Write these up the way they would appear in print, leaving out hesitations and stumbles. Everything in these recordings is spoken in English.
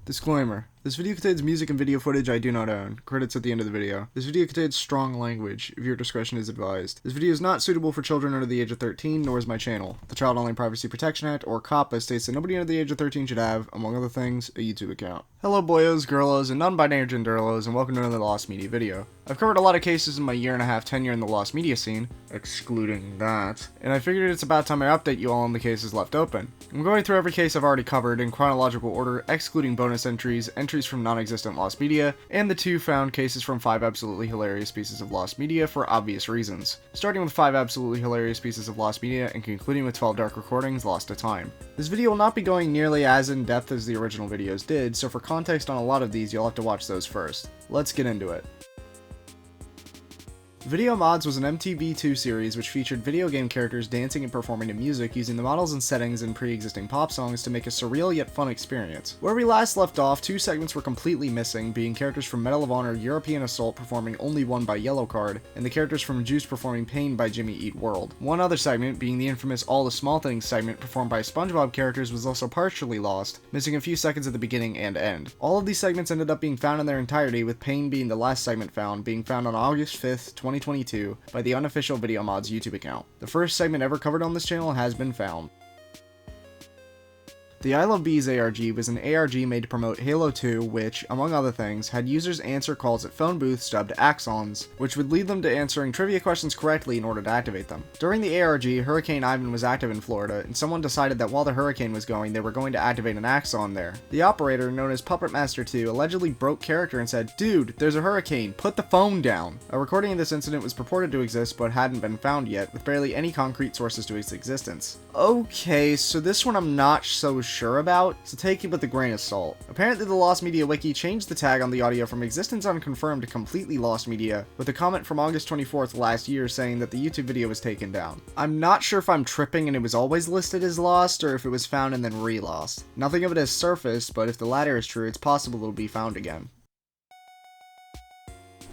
Disclaimer. This video contains music and video footage I do not own. Credits at the end of the video. This video contains strong language. Viewer discretion is advised. This video is not suitable for children under the age of 13, nor is my channel. The Child Online Privacy Protection Act, or COPPA, states that nobody under the age of 13 should have, among other things, a YouTube account. Hello boyos, girlos, and non-binary genderlos, and welcome to another Lost Media video. I've covered a lot of cases in my year-and-a-half tenure in the Lost Media scene, excluding that, and I figured it's about time I update you all on the cases left open. I'm going through every case I've already covered in chronological order, excluding bonus entries, entries from non-existent Lost Media, and the 2 found cases from 5 absolutely hilarious pieces of Lost Media for obvious reasons, starting with 5 absolutely hilarious pieces of Lost Media and concluding with 12 dark recordings lost to time. This video will not be going nearly as in-depth as the original videos did, so for context on a lot of these you'll have to watch those first. Let's get into it. Video Mods was an MTV2 series which featured video game characters dancing and performing to music using the models and settings in pre-existing pop songs to make a surreal yet fun experience. Where we last left off, 2 segments were completely missing, being characters from Medal of Honor European Assault performing Only One by Yellowcard, and the characters from Juice performing Pain by Jimmy Eat World. One other segment, being the infamous All the Small Things segment performed by SpongeBob characters, was also partially lost, missing a few seconds at the beginning and end. All of these segments ended up being found in their entirety, with Pain being the last segment found, being found on August 5th, 2022, by the unofficial Video Mods YouTube account. The first segment ever covered on this channel has been found. The I Love Bees ARG was an ARG made to promote Halo 2, which, among other things, had users answer calls at phone booths dubbed Axons, which would lead them to answering trivia questions correctly in order to activate them. During the ARG, Hurricane Ivan was active in Florida, and someone decided that while the hurricane was going, they were going to activate an Axon there. The operator, known as Puppet Master 2, allegedly broke character and said, "Dude, there's a hurricane, put the phone down." A recording of this incident was purported to exist, but hadn't been found yet, with barely any concrete sources to its existence. Okay, so this one I'm not so sure about, so take it with a grain of salt. Apparently the Lost Media Wiki changed the tag on the audio from existence unconfirmed to completely lost media, with a comment from August 24th last year saying that the YouTube video was taken down. I'm not sure if I'm tripping and it was always listed as lost, or if it was found and then re-lost. Nothing of it has surfaced, but if the latter is true, it's possible it'll be found again.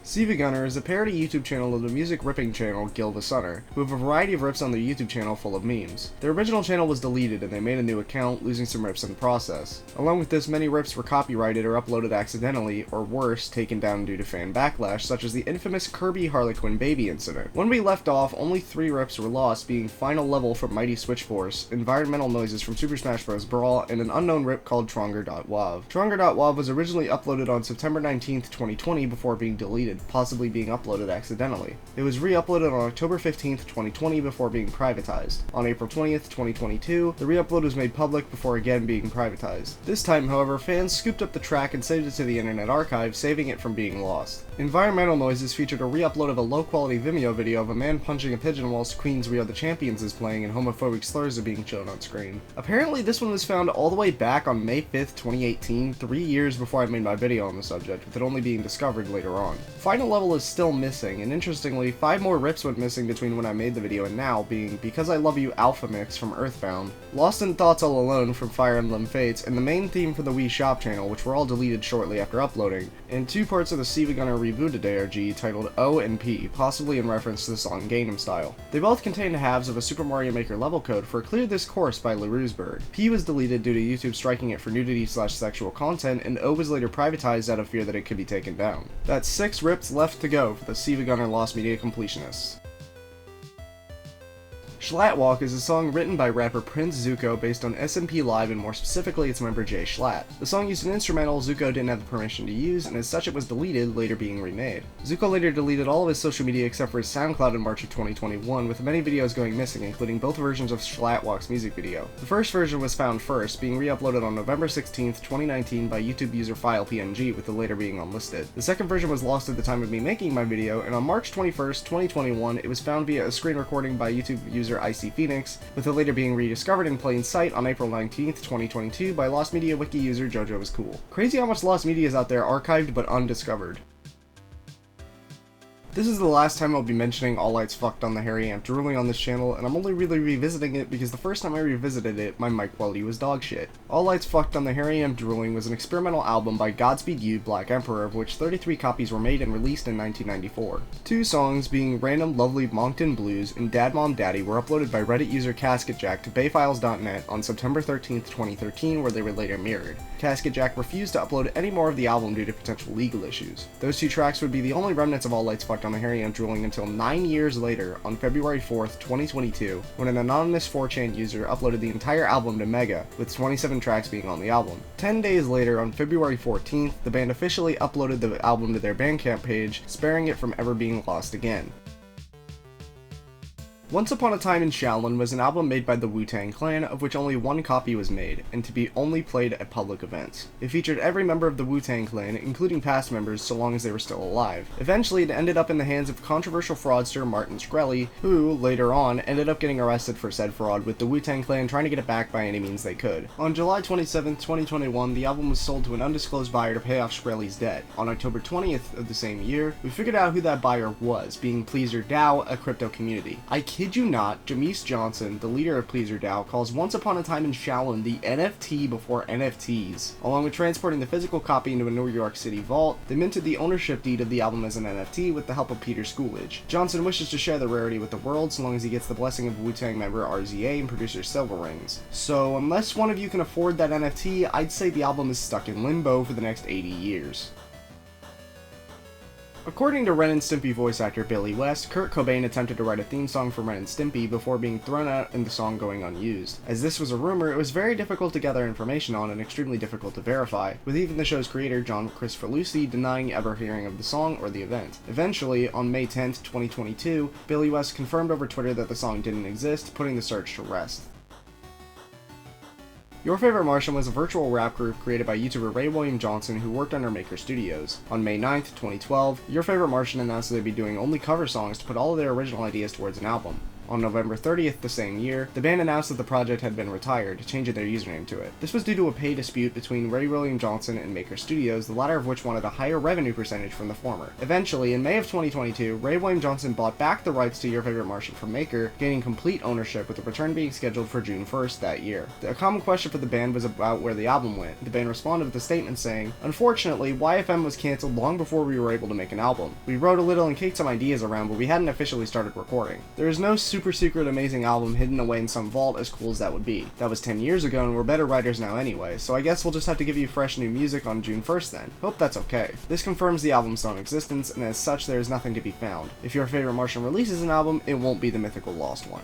CV Gunner is a parody YouTube channel of the music ripping channel Gil the Sunner, who have a variety of rips on their YouTube channel full of memes. Their original channel was deleted and they made a new account, losing some rips in the process. Along with this, many rips were copyrighted or uploaded accidentally, or worse, taken down due to fan backlash, such as the infamous Kirby Harlequin baby incident. When we left off, only 3 rips were lost, being Final Level from Mighty Switch Force, Environmental Noises from Super Smash Bros. Brawl, and an unknown rip called Tronger.wav. Tronger.wav was originally uploaded on September 19th, 2020 before being deleted, possibly being uploaded accidentally. It was re-uploaded on October 15th, 2020 before being privatized. On April 20th, 2022, the re-upload was made public before again being privatized. This time, however, fans scooped up the track and saved it to the Internet Archive, saving it from being lost. Environmental Noises featured a re-upload of a low-quality Vimeo video of a man punching a pigeon whilst Queen's We Are the Champions is playing and homophobic slurs are being shown on screen. Apparently, this one was found all the way back on May 5th, 2018, 3 years before I made my video on the subject, with it only being discovered later on. Final Level is still missing, and interestingly, 5 more rips went missing between when I made the video and now, being Because I Love You Alpha Mix from Earthbound, Lost in Thoughts All Alone from Fire Emblem Fates, and the main theme for the Wii Shop channel, which were all deleted shortly after uploading, and 2 parts of the CV Gunner rebooted ARG titled O and P, possibly in reference to the song Gangnam Style. They both contained halves of a Super Mario Maker level code for Clear This Course by LaRue's Bird. P was deleted due to YouTube striking it for nudity/sexual content, and O was later privatized out of fear that it could be taken down. That's 6 rips left to go for the CV Gunner Lost Media completionists. Schlattwalk is a song written by rapper Prince Zuko based on SMP Live and more specifically its member Jay Schlatt. The song used an instrumental Zuko didn't have the permission to use, and as such it was deleted, later being remade. Zuko later deleted all of his social media except for his SoundCloud in March of 2021, with many videos going missing, including both versions of Schlattwalk's music video. The first version was found first, being re-uploaded on November 16th, 2019 by YouTube user FilePNG, with the later being unlisted. The second version was lost at the time of me making my video, and on March 21st, 2021, it was found via a screen recording by YouTube user IC Phoenix, with it later being rediscovered in plain sight on April 19th, 2022 by Lost Media Wiki user jojo'scool. Crazy how much Lost Media is out there archived but undiscovered. This is the last time I'll be mentioning All Lights Fucked on the Hairy Ant Drooling on this channel, and I'm only really revisiting it because the first time I revisited it, my mic quality was dog shit. All Lights Fucked on the Hairy Ant Drooling was an experimental album by Godspeed You! Black Emperor, of which 33 copies were made and released in 1994. Two songs, being Random Lovely Moncton Blues and Dad Mom Daddy, were uploaded by Reddit user CasketJack to bayfiles.net on September 13th, 2013, where they were later mirrored. CasketJack refused to upload any more of the album due to potential legal issues. Those two tracks would be the only remnants of All Lights Fucked on the Hairy Ant Drooling until 9 years later, on February 4th, 2022, when an anonymous 4chan user uploaded the entire album to Mega, with 27 tracks being on the album. 10 days later, on February 14th, the band officially uploaded the album to their Bandcamp page, sparing it from ever being lost again. Once Upon a Time in Shaolin was an album made by the Wu-Tang Clan, of which only one copy was made, and to be only played at public events. It featured every member of the Wu-Tang Clan, including past members, so long as they were still alive. Eventually, it ended up in the hands of controversial fraudster Martin Shkreli, who, later on, ended up getting arrested for said fraud, with the Wu-Tang Clan trying to get it back by any means they could. On July 27, 2021, the album was sold to an undisclosed buyer to pay off Shkreli's debt. On October 20th of the same year, we figured out who that buyer was, being Pleaser DAO, a crypto community. I kid you not, Jameis Johnson, the leader of Pleaser DAO, calls Once Upon a Time in Shaolin the NFT before NFTs. Along with transporting the physical copy into a New York City vault, they minted the ownership deed of the album as an NFT with the help of Peter Schoolidge. Johnson wishes to share the rarity with the world so long as he gets the blessing of Wu-Tang member RZA and producer Silver Rings. So unless one of you can afford that NFT, I'd say the album is stuck in limbo for the next 80 years. According to Ren and Stimpy voice actor Billy West, Kurt Cobain attempted to write a theme song for Ren and Stimpy before being thrown out and the song going unused. As this was a rumor, it was very difficult to gather information on and extremely difficult to verify, with even the show's creator John Christopher denying ever hearing of the song or the event. Eventually, on May 10th, 2022, Billy West confirmed over Twitter that the song didn't exist, putting the search to rest. Your Favorite Martian was a virtual rap group created by YouTuber Ray William Johnson, who worked under Maker Studios. On May 9th, 2012, Your Favorite Martian announced that they'd be doing only cover songs to put all of their original ideas towards an album. On November 30th the same year, the band announced that the project had been retired, changing their username to it. This was due to a pay dispute between Ray William Johnson and Maker Studios, the latter of which wanted a higher revenue percentage from the former. Eventually, in May of 2022, Ray William Johnson bought back the rights to Your Favorite Martian from Maker, gaining complete ownership, with the return being scheduled for June 1st that year. A common question for the band was about where the album went. The band responded with a statement saying, "Unfortunately, YFM was cancelled long before we were able to make an album. We wrote a little and kicked some ideas around, but we hadn't officially started recording. There is no super secret amazing album hidden away in some vault, as cool as that would be. That was 10 years ago and we're better writers now anyway, so I guess we'll just have to give you fresh new music on June 1st then. Hope that's okay." This confirms the album's non-existence, and as such there is nothing to be found. If Your Favorite Martian releases an album, it won't be the mythical lost one.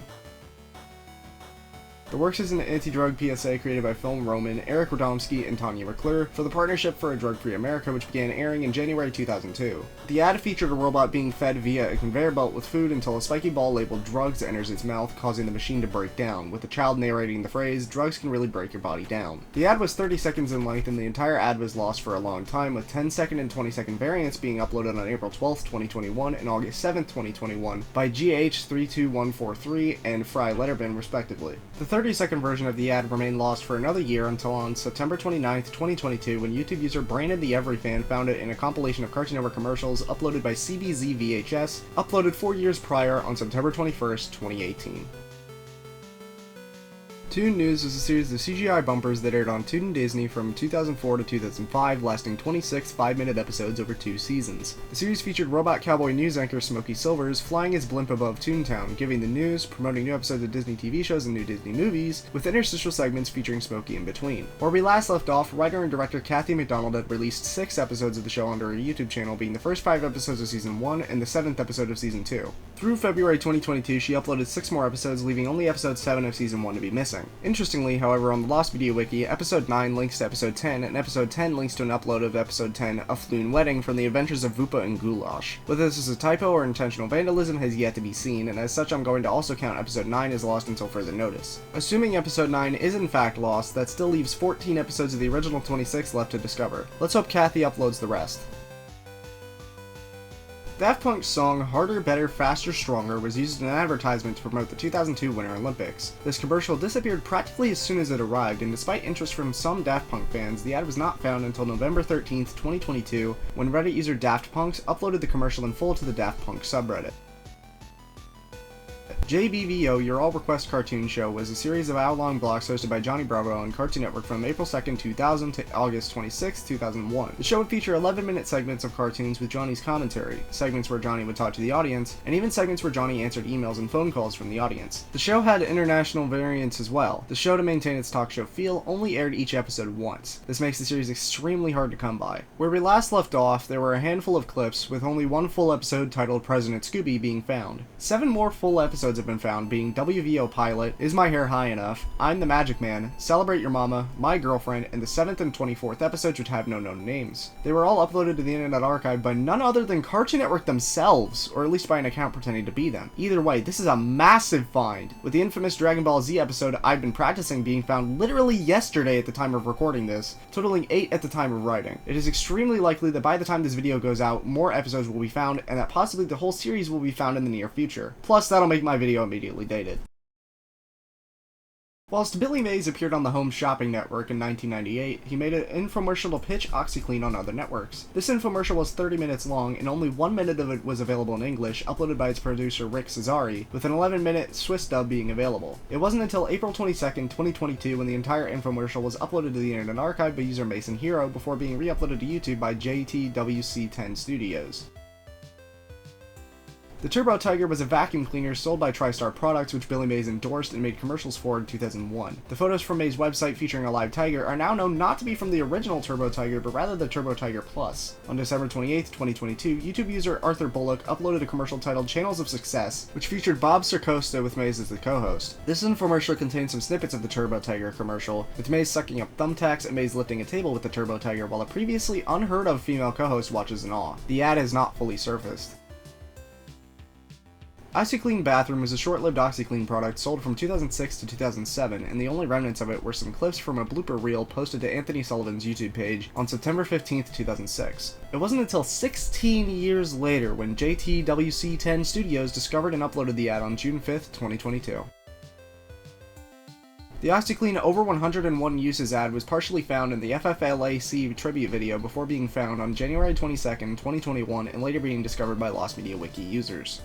The works is an anti-drug PSA created by Film Roman, Eric Radomski, and Tanya McClure for the Partnership for a Drug-Free America, which began airing in January 2002. The ad featured a robot being fed via a conveyor belt with food until a spiky ball labeled drugs enters its mouth, causing the machine to break down, with the child narrating the phrase, "Drugs can really break your body down." The ad was 30 seconds in length, and the entire ad was lost for a long time, with 10-second and 20-second variants being uploaded on April 12th, 2021 and August 7th, 2021 by GH32143 and Fry Letterbin, respectively. The 30-second version of the ad remained lost for another year until on September 29th, 2022, when YouTube user Brandon the Everyfan found it in a compilation of Cartoon Network commercials uploaded by CBZ VHS, uploaded 4 years prior on September 21st, 2018. Toon News is a series of CGI bumpers that aired on Toon and Disney from 2004 to 2005, lasting 26 5-minute episodes over 2 seasons. The series featured robot cowboy news anchor Smokey Silvers flying his blimp above Toontown, giving the news, promoting new episodes of Disney TV shows and new Disney movies, with interstitial segments featuring Smokey in between. Where we last left off, writer and director Kathy McDonald had released 6 episodes of the show under her YouTube channel, being the first 5 episodes of Season 1 and the 7th episode of Season 2. Through February 2022, she uploaded 6 more episodes, leaving only Episode 7 of Season 1 to be missing. Interestingly, however, on the Lost Video Wiki, Episode 9 links to Episode 10, and Episode 10 links to an upload of Episode 10, A Floon Wedding, from the Adventures of Vupa and Goulash. Whether this is a typo or intentional vandalism has yet to be seen, and as such I'm going to also count Episode 9 as lost until further notice. Assuming Episode 9 is in fact lost, that still leaves 14 episodes of the original 26 left to discover. Let's hope Kathy uploads the rest. Daft Punk's song Harder, Better, Faster, Stronger was used in an advertisement to promote the 2002 Winter Olympics. This commercial disappeared practically as soon as it arrived, and despite interest from some Daft Punk fans, the ad was not found until November 13th, 2022, when Reddit user Daft Punks uploaded the commercial in full to the Daft Punk subreddit. JBVO, Your All Request Cartoon Show, was a series of hour-long blocks hosted by Johnny Bravo on Cartoon Network from April 2, 2000 to August 26, 2001. The show would feature 11-minute segments of cartoons with Johnny's commentary, segments where Johnny would talk to the audience, and even segments where Johnny answered emails and phone calls from the audience. The show had international variants as well. The show, to maintain its talk show feel, only aired each episode once. This makes the series extremely hard to come by. Where we last left off, there were a handful of clips, with only one full episode titled President Scooby being found. 7 more full episodes have been found, being WVO Pilot, Is My Hair High Enough, I'm the Magic Man, Celebrate Your Mama, My Girlfriend, and the 7th and 24th episodes which have no known names. They were all uploaded to the Internet Archive by none other than Cartoon Network themselves, or at least by an account pretending to be them. Either way, this is a massive find, with the infamous Dragon Ball Z episode I've been practicing being found literally yesterday at the time of recording this, totaling 8 at the time of writing. It is extremely likely that by the time this video goes out, more episodes will be found, and that possibly the whole series will be found in the near future. Plus, that'll make my video immediately dated. Whilst Billy Mays appeared on the Home Shopping Network in 1998, he made an infomercial to pitch OxyClean on other networks. This infomercial was 30 minutes long, and only 1 minute of it was available in English, uploaded by its producer Rick Cesari, with an 11-minute Swiss dub being available. It wasn't until April 22, 2022 when the entire infomercial was uploaded to the Internet Archive by user Mason Hero before being re-uploaded to YouTube by JTWC10 Studios. The Turbo Tiger was a vacuum cleaner sold by TriStar Products, which Billy Mays endorsed and made commercials for in 2001. The photos from Mays' website featuring a live tiger are now known not to be from the original Turbo Tiger, but rather the Turbo Tiger Plus. On December 28, 2022, YouTube user Arthur Bullock uploaded a commercial titled Channels of Success, which featured Bob Sarcosta with Mays as the co-host. This infomercial contains some snippets of the Turbo Tiger commercial, with Mays sucking up thumbtacks and Mays lifting a table with the Turbo Tiger while a previously unheard of female co-host watches in awe. The ad has not fully surfaced. OxyClean Bathroom was a short-lived OxyClean product sold from 2006 to 2007, and the only remnants of it were some clips from a blooper reel posted to Anthony Sullivan's YouTube page on September 15, 2006. It wasn't until 16 years later when JTWC10 Studios discovered and uploaded the ad on June 5, 2022. The OxyClean Over 101 Uses ad was partially found in the FFLAC tribute video before being found on January 22, 2021, and later being discovered by Lost Media Wiki users.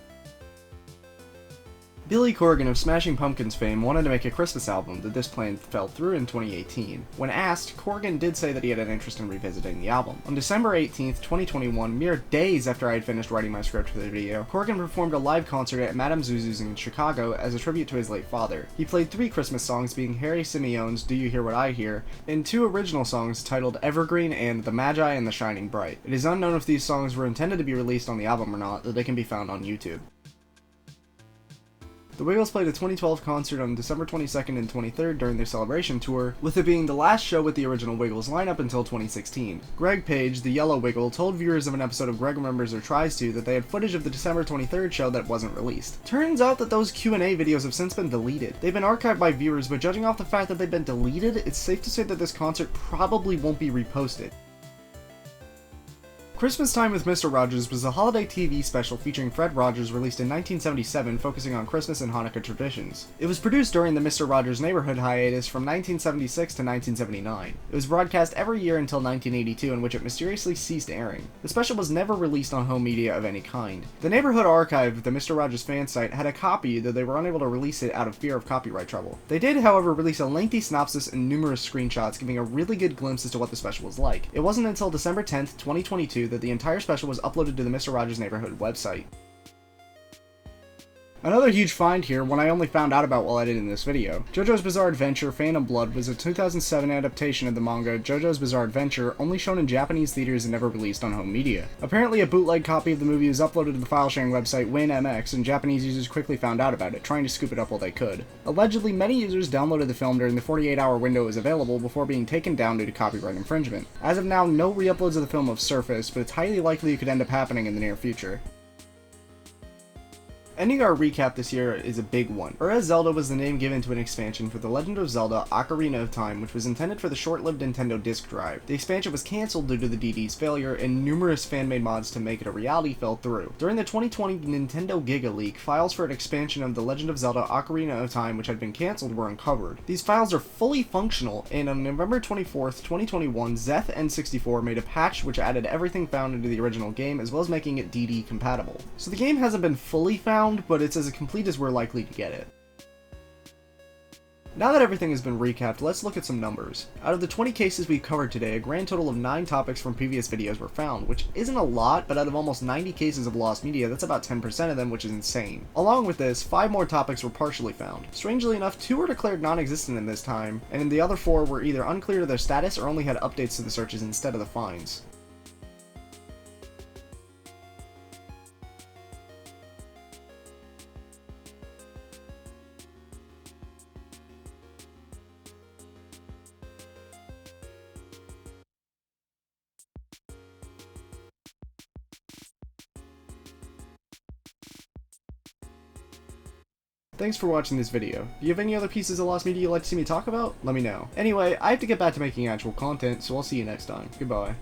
Billy Corgan of Smashing Pumpkins fame wanted to make a Christmas album, but this plan fell through in 2018. When asked, Corgan did say that he had an interest in revisiting the album. On December 18, 2021, mere days after I had finished writing my script for the video, Corgan performed a live concert at Madame Zuzu's in Chicago as a tribute to his late father. He played 3 Christmas songs, being Harry Simeon's Do You Hear What I Hear, and 2 original songs titled Evergreen and The Magi and the Shining Bright. It is unknown if these songs were intended to be released on the album or not, though they can be found on YouTube. The Wiggles played a 2012 concert on December 22nd and 23rd during their celebration tour, with it being the last show with the original Wiggles lineup until 2016. Greg Page, the Yellow Wiggle, told viewers of an episode of Greg Remembers or Tries To that they had footage of the December 23rd show that wasn't released. Turns out that those Q&A videos have since been deleted. They've been archived by viewers, but judging off the fact that they've been deleted, it's safe to say that this concert probably won't be reposted. Christmas Time with Mr. Rogers was a holiday TV special featuring Fred Rogers released in 1977 focusing on Christmas and Hanukkah traditions. It was produced during the Mr. Rogers Neighborhood hiatus from 1976 to 1979. It was broadcast every year until 1982, in which it mysteriously ceased airing. The special was never released on home media of any kind. The Neighborhood Archive, the Mr. Rogers fan site, had a copy, though they were unable to release it out of fear of copyright trouble. They did, however, release a lengthy synopsis and numerous screenshots giving a really good glimpse as to what the special was like. It wasn't until December 10th, 2022 that the entire special was uploaded to the Mr. Rogers Neighborhood website. Another huge find here, one I only found out about while editing this video. JoJo's Bizarre Adventure Phantom Blood was a 2007 adaptation of the manga JoJo's Bizarre Adventure, only shown in Japanese theaters and never released on home media. Apparently a bootleg copy of the movie was uploaded to the file sharing website WinMX, and Japanese users quickly found out about it, trying to scoop it up while they could. Allegedly, many users downloaded the film during the 48-hour window it was available before being taken down due to copyright infringement. As of now, no re-uploads of the film have surfaced, but it's highly likely it could end up happening in the near future. Ending our recap this year is a big one. As Zelda was the name given to an expansion for The Legend of Zelda Ocarina of Time, which was intended for the short-lived Nintendo disk drive. The expansion was cancelled due to the DD's failure, and numerous fan-made mods to make it a reality fell through. During the 2020 Nintendo Giga Leak, files for an expansion of The Legend of Zelda Ocarina of Time which had been cancelled were uncovered. These files are fully functional, and on November 24th, 2021, Zeth N64 made a patch which added everything found into the original game, as well as making it DD compatible. So the game hasn't been fully found, but it's as complete as we're likely to get it. Now that everything has been recapped, let's look at some numbers. Out of the 20 cases we've covered today, a grand total of 9 topics from previous videos were found, which isn't a lot, but out of almost 90 cases of lost media, that's about 10% of them, which is insane. Along with this, 5 more topics were partially found. Strangely enough, 2 were declared non-existent in this time, and the other 4 were either unclear to their status or only had updates to the searches instead of the finds. Thanks for watching this video. Do you have any other pieces of lost media you'd like to see me talk about? Let me know. Anyway, I have to get back to making actual content, so I'll see you next time. Goodbye.